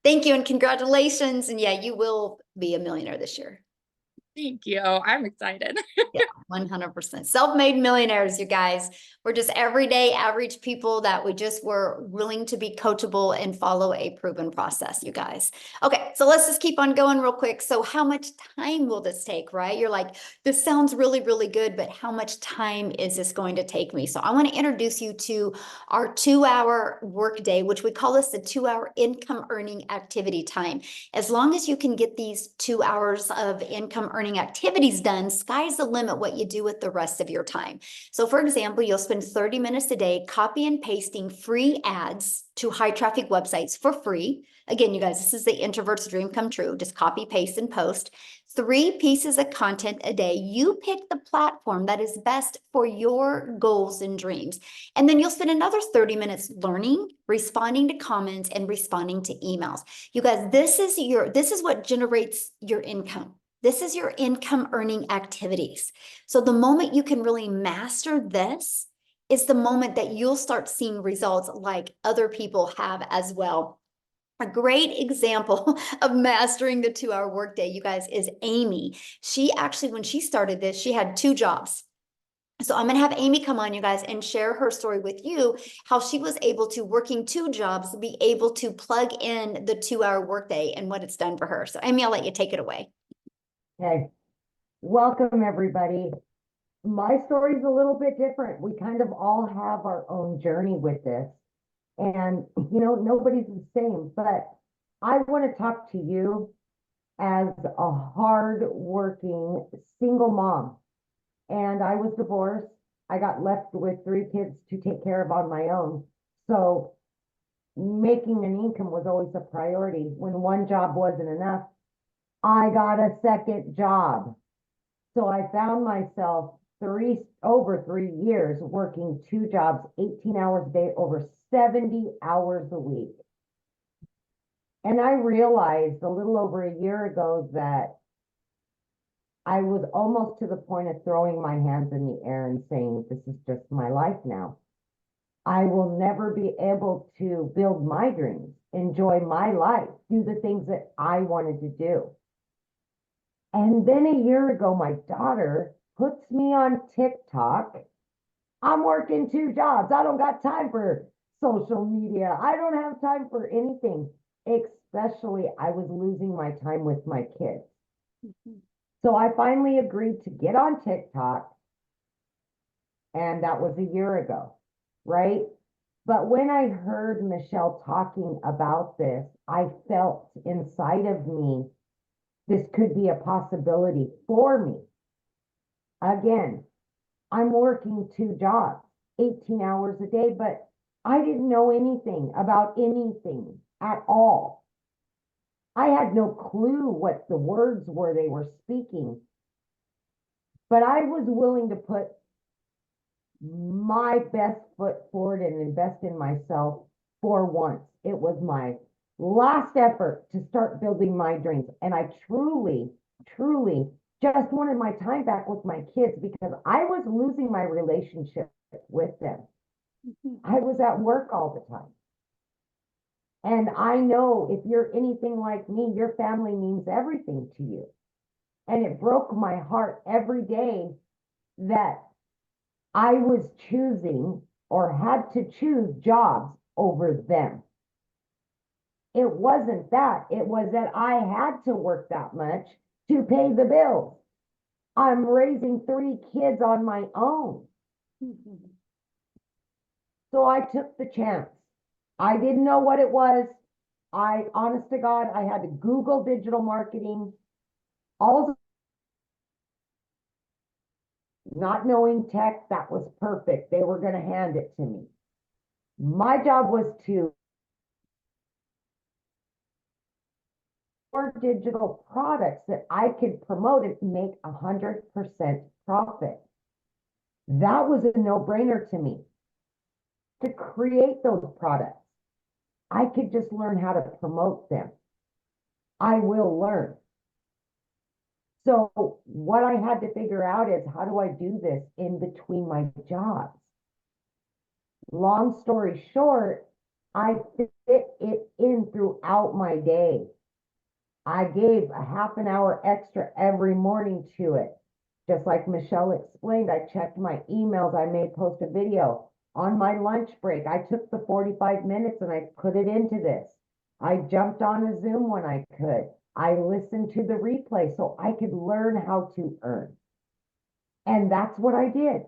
Thank you and congratulations. And yeah, you will be a millionaire this year. Thank you. I'm excited. Yeah, 100%. Self-made millionaires, you guys. We're just everyday average people that we just were willing to be coachable and follow a proven process, you guys. Okay, so let's just keep on going real quick. So how much time will this take, right? You're like, this sounds really, really good, but how much time is this going to take me? So I want to introduce you to our 2-hour workday, which we call this the 2-hour income earning activity time. As long as you can get these 2 hours of income earning activities done, sky's the limit what you do with the rest of your time. So for example, you'll spend 30 minutes a day copy and pasting free ads to high traffic websites for free. Again, you guys, this is the introvert's dream come true. Just copy, paste, and post 3 pieces of content a day. You pick the platform that is best for your goals and dreams. And then you'll spend another 30 minutes learning, responding to comments, and responding to emails. You guys, this is what generates your income. This is your income earning activities. So the moment you can really master this is the moment that you'll start seeing results like other people have as well. A great example of mastering the 2-hour workday, you guys, is Amy. She actually, when she started this, she had 2 jobs. So I'm going to have Amy come on, you guys, and share her story with you, how she was able to, working 2 jobs, be able to plug in the 2-hour workday and what it's done for her. So Amy, I'll let you take it away. Okay, welcome everybody. My story is a little bit different. We kind of all have our own journey with this. And, you know, nobody's the same, but I want to talk to you as a hard-working single mom. And I was divorced. I got left with 3 kids to take care of on my own. So making an income was always a priority. When one job wasn't enough, I got a second job. So I found myself over 3 years working 2 jobs, 18 hours a day, over 70 hours a week. And I realized a little over a year ago that I was almost to the point of throwing my hands in the air and saying, this is just my life now. I will never be able to build my dreams, enjoy my life, do the things that I wanted to do. And then a year ago, my daughter puts me on TikTok. I'm working 2 jobs. I don't got time for social media. I don't have time for anything. Especially, I was losing my time with my kids. So I finally agreed to get on TikTok. And that was a year ago, right? But when I heard Michelle talking about this, I felt inside of me, this could be a possibility for me. Again, I'm working 2 jobs. 18 hours a day, but I didn't know anything about anything at all. I had no clue what the words were they were speaking, but I was willing to put my best foot forward and invest in myself for once. It was my last effort to start building my dreams. And I truly, truly just wanted my time back with my kids because I was losing my relationship with them. I was at work all the time. And I know if you're anything like me, your family means everything to you. And it broke my heart every day that I was choosing or had to choose jobs over them. It wasn't that. It was that I had to work that much to pay the bills. I'm raising 3 kids on my own. So I took the chance. I didn't know what it was. Honest to God, I had to Google digital marketing. All not knowing tech, that was perfect. They were going to hand it to me. My job was to digital products that I could promote and make 100% profit. That was a no-brainer to me. To create those products, I could just learn how to promote them. I will learn. So what I had to figure out is how do I do this in between my jobs? Long story short, I fit it in throughout my day. I gave a half an hour extra every morning to it. Just like Michelle explained, I checked my emails. I may post a video. On my lunch break, I took the 45 minutes and I put it into this. I jumped on a Zoom when I could. I listened to the replay so I could learn how to earn. And that's what I did.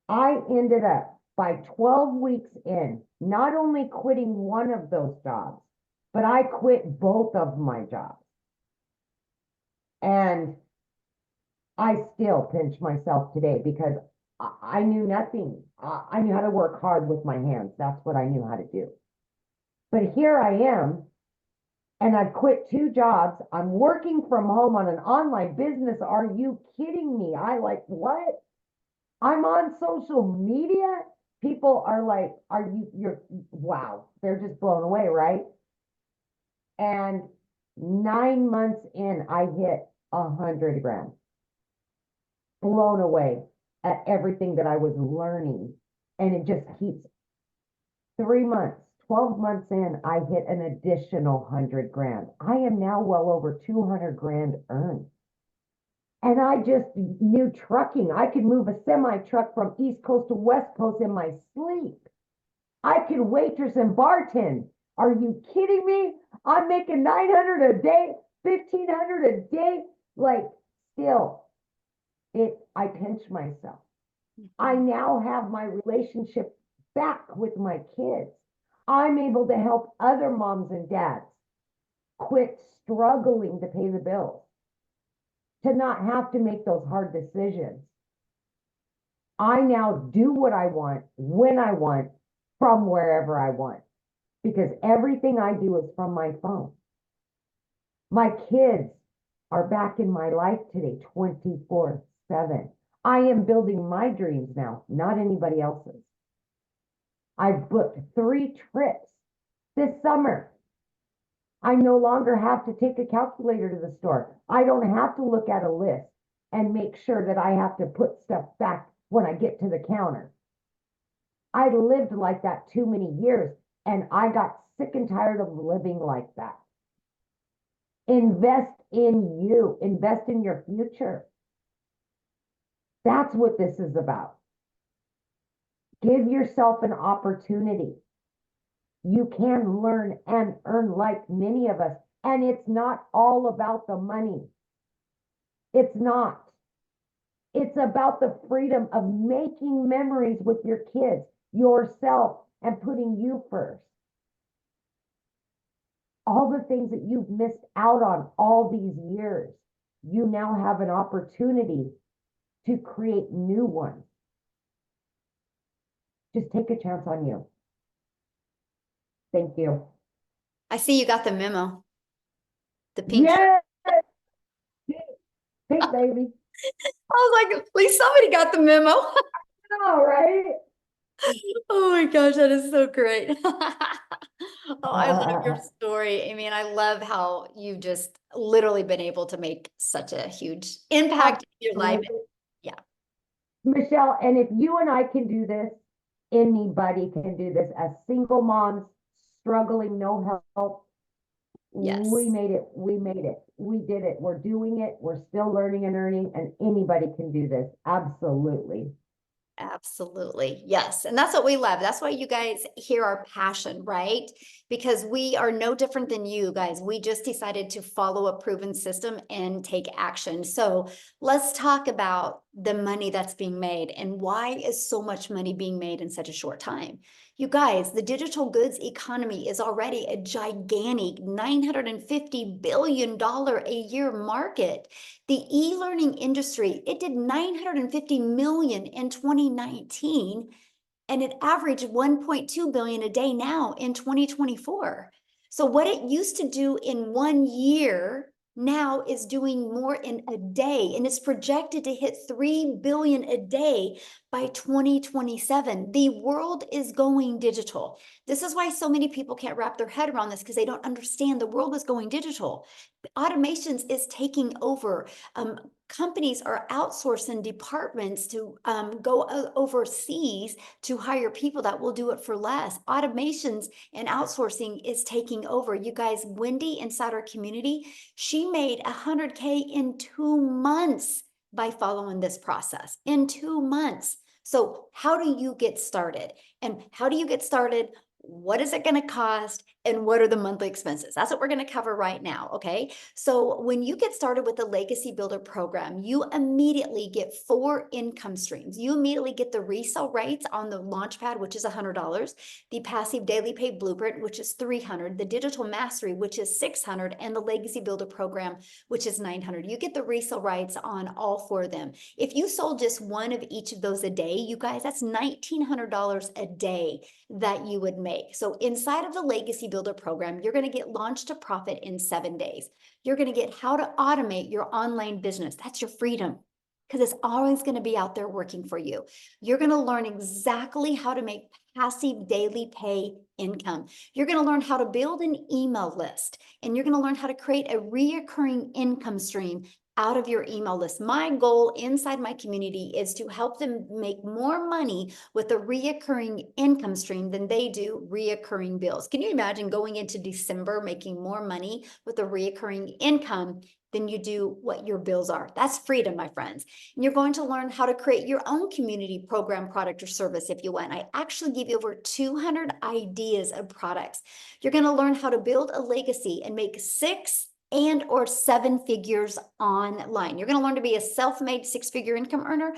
I ended up by 12 weeks in, not only quitting one of those jobs, but I quit both of my jobs. And I still pinch myself today because I knew nothing. I knew how to work hard with my hands. That's what I knew how to do. But here I am, and I've quit 2 jobs. I'm working from home on an online business. Are you kidding me? What? I'm on social media. People are like, wow. They're just blown away, right? And 9 months in, I hit 100 grand. Blown away at everything that I was learning. And it just keeps 3 months, 12 months in, I hit an additional 100 grand. I am now well over 200 grand earned. And I just knew trucking. I could move a semi truck from East Coast to West Coast in my sleep. I could waitress and bartend. Are you kidding me? I'm making 900 a day, 1,500 a day. Still, I pinch myself. I now have my relationship back with my kids. I'm able to help other moms and dads quit struggling to pay the bills, to not have to make those hard decisions. I now do what I want, when I want, from wherever I want, because everything I do is from my phone. My kids are back in my life today, 24/7. I am building my dreams now, not anybody else's. I've booked 3 trips this summer. I no longer have to take a calculator to the store. I don't have to look at a list and make sure that I have to put stuff back when I get to the counter. I lived like that too many years, and I got sick and tired of living like that. Invest in you. Invest in your future. That's what this is about. Give yourself an opportunity. You can learn and earn like many of us. And it's not all about the money. It's not. It's about the freedom of making memories with your kids, yourself, and putting you first. All the things that you've missed out on all these years, you now have an opportunity to create new ones. just take a chance on you. Thank you. I see you got the memo. The pink shirt. Yes. Pink baby. I was like, at least somebody got the memo. All right. Oh my gosh, that is so great. Oh, I love your story, Amy, and I love how you've just literally been able to make such a huge impact in your life. Yeah. Michelle, and if you and I can do this, anybody can do this. As single moms, struggling, no help. Yes. We made it. We made it. We did it. We're doing it. We're still learning and earning, and anybody can do this. Absolutely. Absolutely. Yes. And that's what we love. That's why you guys hear our passion, right? Because we are no different than you guys. We just decided to follow a proven system and take action. So let's talk about the money that's being made and why is so much money being made in such a short time. You guys, the digital goods economy is already a gigantic $950 billion a year market. The e-learning industry, it did 950 million in 2019, and it averaged 1.2 billion a day now in 2024. So what it used to do in 1 year now is doing more in a day, and it's projected to hit 3 billion a day by 2027. The world is going digital. This is why so many people can't wrap their head around this, because they don't understand the world is going digital. Automations is taking over. Companies are outsourcing departments to go overseas to hire people that will do it for less. Automations and outsourcing is taking over. You guys, Wendy inside our community, she made 100K in 2 months by following this process. In 2 months. So how do you get started? And how do you get started? What is it going to cost? And what are the monthly expenses? That's what we're going to cover right now. Okay. So when you get started with the Legacy Builder program, you immediately get 4 income streams. You immediately get the resale rates on the Launchpad, which is $100, the Passive Daily Pay Blueprint, which is $300, the Digital Mastery, which is $600, and the Legacy Builder program, which is $900. You get the resale rights on all 4 of them. If you sold just one of each of those a day, you guys, that's $1,900 a day that you would make. So inside of the Legacy Builder program, you're going to get launched to profit in 7 days. You're going to get how to automate your online business. That's your freedom, because it's always going to be out there working for you. You're going to learn exactly how to make passive daily pay income. You're going to learn how to build an email list, and you're going to learn how to create a reoccurring income stream out of your email list. My goal inside my community is to help them make more money with a reoccurring income stream than they do reoccurring bills. Can you imagine going into December making more money with a reoccurring income than you do what your bills are? That's freedom, my friends. And you're going to learn how to create your own community program, product, or service if you want. I actually give you over 200 ideas of products. You're going to learn how to build a legacy and make 6 and or 7 figures online. You're going to learn to be a self-made 6-figure income earner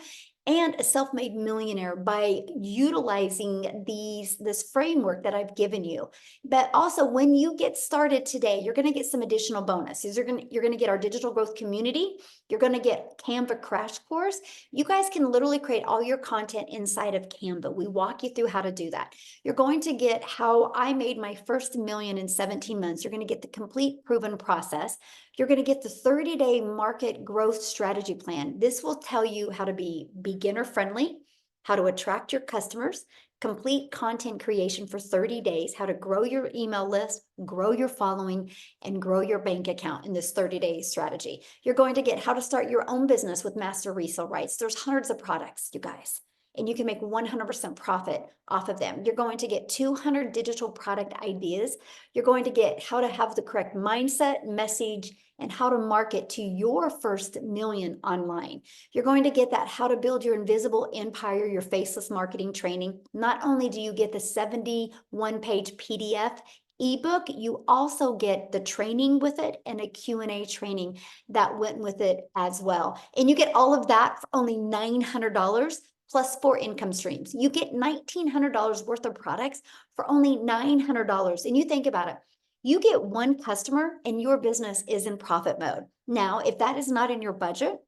and a self-made millionaire by utilizing this framework that I've given you. But also, when you get started today, you're going to get some additional bonuses. You're going to get our digital growth community. You're going to get Canva crash course. You guys can literally create all your content inside of Canva. We walk you through how to do that. You're going to get how I made my first million in 17 months. You're going to get the complete proven process. You're going to get the 30-day market growth strategy plan. This will tell you how to be beginner friendly, how to attract your customers, complete content creation for 30 days, how to grow your email list, grow your following, and grow your bank account in this 30-day strategy. You're going to get how to start your own business with master resale rights. There's hundreds of products, you guys, and you can make 100% profit off of them. You're going to get 200 digital product ideas. You're going to get how to have the correct mindset, message, and how to market to your first million online. You're going to get that how to build your invisible empire, your faceless marketing training. Not only do you get the 71-page PDF ebook, you also get the training with it and a Q&A training that went with it as well. And you get all of that for only $900 plus 4 income streams. You get $1,900 worth of products for only $900. And you think about it, you get 1 customer and your business is in profit mode. Now, if that is not in your budget,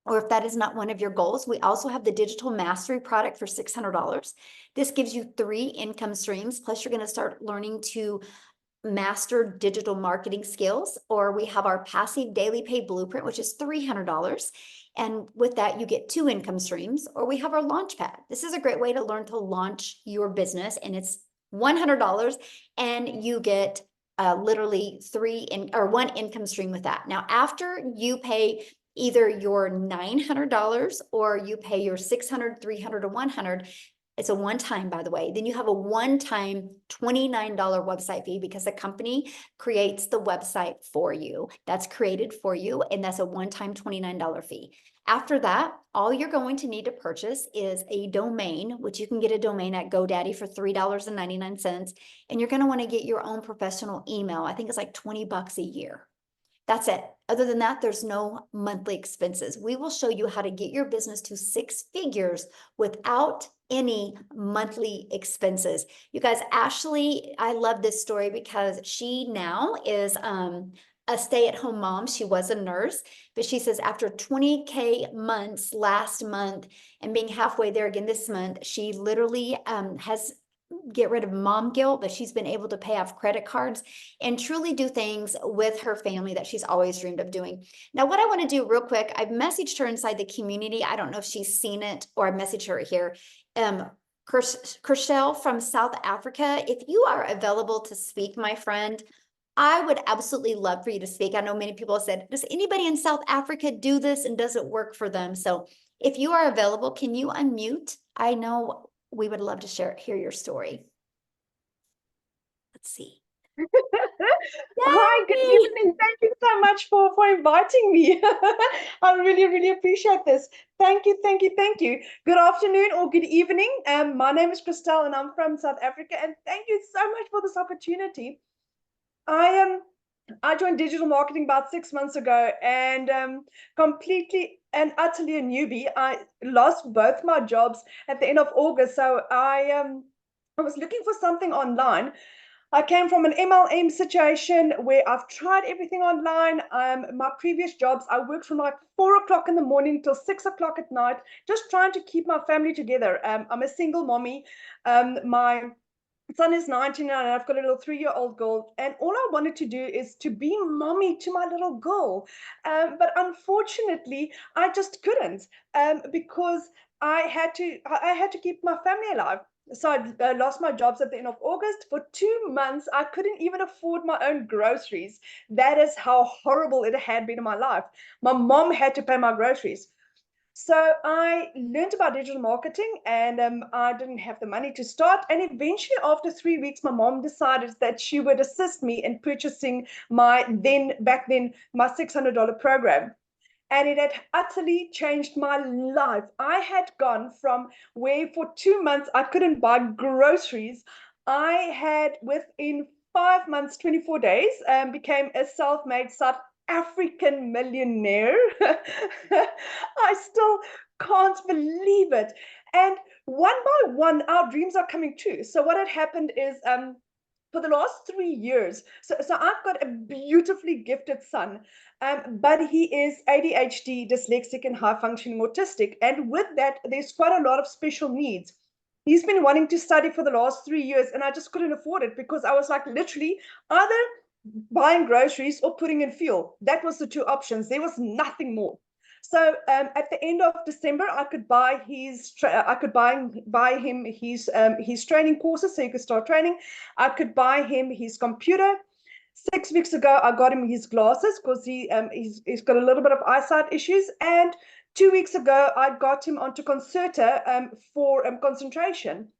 or if that is not one of your goals, we also have the digital mastery product for $600. This gives you 3 income streams, plus you're going to start learning to master digital marketing skills, or we have our passive daily pay blueprint, which is $300. And with that, you get 2 income streams, or we have our launch pad. This is a great way to learn to launch your business, and it's $100, and you get literally 1 income stream with that. Now, after you pay either your $900 or you pay your $600, $300, or $100, it's a one-time, by the way. Then you have a one-time $29 website fee because the company creates the website for you. That's created for you, and that's a one-time $29 fee. After that, all you're going to need to purchase is a domain, which you can get a domain at GoDaddy for $3.99. And you're going to want to get your own professional email. I think it's like $20 a year. That's it. Other than that, there's no monthly expenses. We will show you how to get your business to 6 figures without any monthly expenses. You guys, Ashley, I love this story because she now is a stay-at-home mom. She was a nurse, but she says after 20K months last month and being halfway there again this month, she literally has get rid of mom guilt, but she's been able to pay off credit cards and truly do things with her family that she's always dreamed of doing. Now, what I want to do real quick, I've messaged her inside the community. I don't know if she's seen it, or I messaged her here. Kershel from South Africa, if you are available to speak, my friend, I would absolutely love for you to speak. I know many people have said, does anybody in South Africa do this, and does it work for them? So if you are available, can you unmute? I know we would love to hear your story. Let's see. Hi, good Yay! evening. Thank you so much for inviting me. I really appreciate this. Thank you. Good afternoon or good evening. My name is Christelle and I'm from South Africa, and thank you so much for this opportunity. I joined digital marketing about 6 months ago, and completely and utterly a newbie. I lost both my jobs at the end of August, so I was looking for something online. I came from an MLM situation where I've tried everything online. My previous jobs, I worked from like 4 o'clock in the morning till 6 o'clock at night, just trying to keep my family together. I'm a single mommy. My son is 19 and I've got a little 3-year-old girl, and all I wanted to do is to be mommy to my little girl. But unfortunately, I just couldn't because I had to keep my family alive. So I lost my jobs at the end of August. For 2 months, I couldn't even afford my own groceries. That is how horrible it had been in my life. My mom had to pay my groceries. So I learned about digital marketing, and I didn't have the money to start. And eventually, after 3 weeks, my mom decided that she would assist me in purchasing my back then $600 program. And it had utterly changed my life. I had gone from where for 2 months I couldn't buy groceries. I had, within 5 months, 24 days, became a self-made South African millionaire. I still can't believe it. And one by one, our dreams are coming true. So what had happened is, for the last 3 years, so I've got a beautifully gifted son, but he is ADHD, dyslexic, and high-functioning autistic. And with that, there's quite a lot of special needs. He's been wanting to study for the last 3 years, and I just couldn't afford it because I was like literally either buying groceries or putting in fuel. That was the 2 options. There was nothing more. So at the end of December, I could buy him his training courses, so he could start training. I could buy him his computer. 6 weeks ago, I got him his glasses because he's got a little bit of eyesight issues. And 2 weeks ago, I got him onto Concerta for concentration.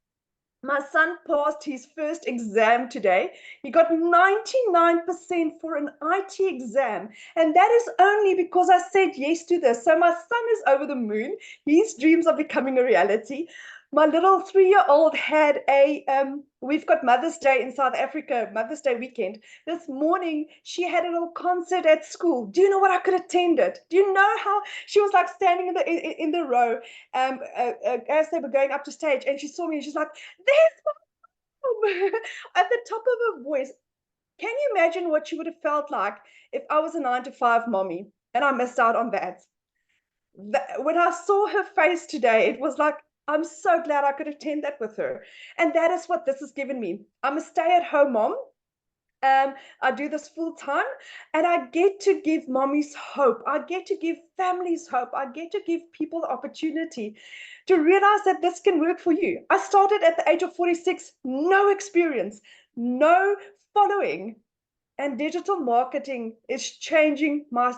My son passed his first exam today. He got 99% for an IT exam. And that is only because I said yes to this. So my son is over the moon. His dreams are becoming a reality. My little 3-year-old had we've got Mother's Day in South Africa, Mother's Day weekend. This morning, she had a little concert at school. Do you know what? I could attend it. Do you know how she was like standing in the row as they were going up to stage, and she saw me and she's like, there's my mom at the top of her voice. Can you imagine what she would have felt like if I was a 9-to-5 mommy and I missed out on that? when I saw her face today, it was like, I'm so glad I could attend that with her. And that is what this has given me. I'm a stay-at-home mom. I do this full time, and I get to give mommies hope. I get to give families hope. I get to give people the opportunity to realize that this can work for you. I started at the age of 46, no experience, no following. And digital marketing is changing my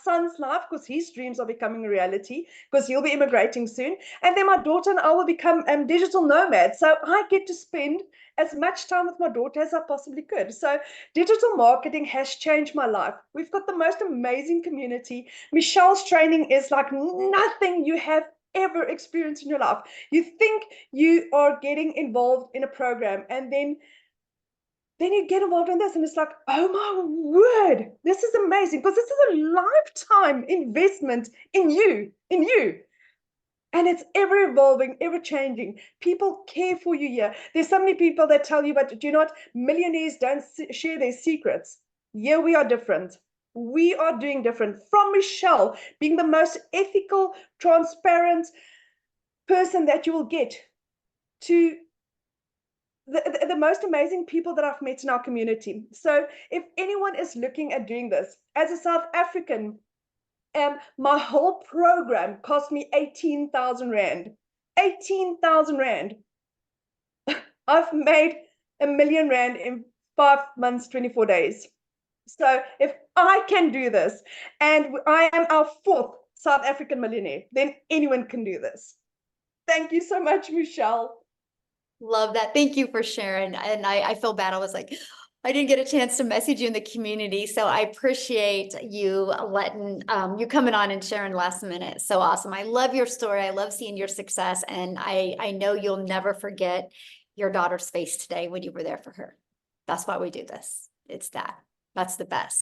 son's life, because his dreams are becoming a reality, because he'll be immigrating soon. And then my daughter and I will become digital nomads. So I get to spend as much time with my daughter as I possibly could. So digital marketing has changed my life. We've got the most amazing community. Michelle's training is like nothing you have ever experienced in your life. You think you are getting involved in a program, and then you get involved in this, and it's like, oh my word, this is amazing, because this is a lifetime investment in you. And it's ever evolving, ever changing. People care for you here. There's so many people that tell you, but do you know what? Millionaires don't share their secrets. Here we are different. We are doing different. From Michelle, being the most ethical, transparent person that you will get, to the most amazing people that I've met in our community. So if anyone is looking at doing this, as a South African, my whole program cost me 18,000 Rand. 18,000 Rand. I've made R1 million in 5 months, 24 days. So if I can do this, and I am our 4th South African millionaire, then anyone can do this. Thank you so much, Michelle. Love that. Thank you for sharing. And I feel bad. I was like, I didn't get a chance to message you in the community. So I appreciate you letting you coming on and sharing last minute. So awesome. I love your story. I love seeing your success. And I know you'll never forget your daughter's face today when you were there for her. That's why we do this. It's that. That's the best.